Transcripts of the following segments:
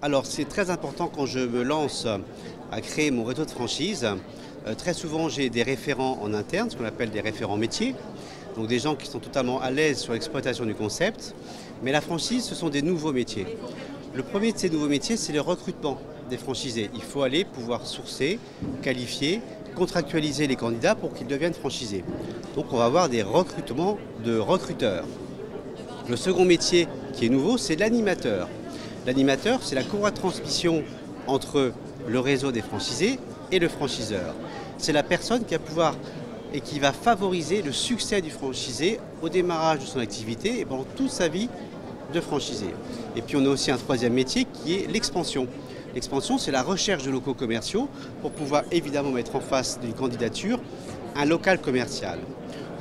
Alors c'est très important quand je me lance à créer mon réseau de franchise. Très souvent j'ai des référents en interne, ce qu'on appelle des référents métiers. Donc des gens qui sont totalement à l'aise sur l'exploitation du concept. Mais la franchise, ce sont des nouveaux métiers. Le premier de ces nouveaux métiers, c'est le recrutement des franchisés. Il faut aller pouvoir sourcer, qualifier, contractualiser les candidats pour qu'ils deviennent franchisés. Donc on va avoir des recrutements de recruteurs. Le second métier qui est nouveau, c'est l'animateur. L'animateur, c'est la courroie de transmission entre le réseau des franchisés et le franchiseur. C'est la personne qui va pouvoir et qui va favoriser le succès du franchisé au démarrage de son activité et pendant toute sa vie de franchisé. Et puis on a aussi un troisième métier qui est l'expansion. L'expansion, c'est la recherche de locaux commerciaux pour pouvoir évidemment mettre en face d'une candidature un local commercial.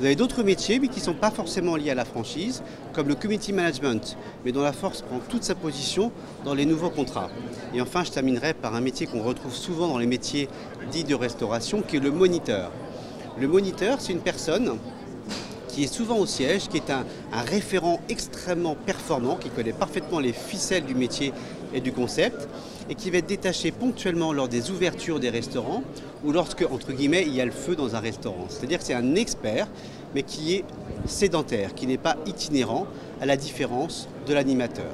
Vous avez d'autres métiers, mais qui ne sont pas forcément liés à la franchise, comme le community management, mais dont la force prend toute sa position dans les nouveaux contrats. Et enfin, je terminerai par un métier qu'on retrouve souvent dans les métiers dits de restauration, qui est le moniteur. Le moniteur, c'est une personne qui est souvent au siège, qui est un référent extrêmement performant, qui connaît parfaitement les ficelles du métier et du concept, et qui va être détaché ponctuellement lors des ouvertures des restaurants ou lorsque, entre guillemets, il y a le feu dans un restaurant. C'est-à-dire que c'est un expert, mais qui est sédentaire, qui n'est pas itinérant, à la différence de l'animateur.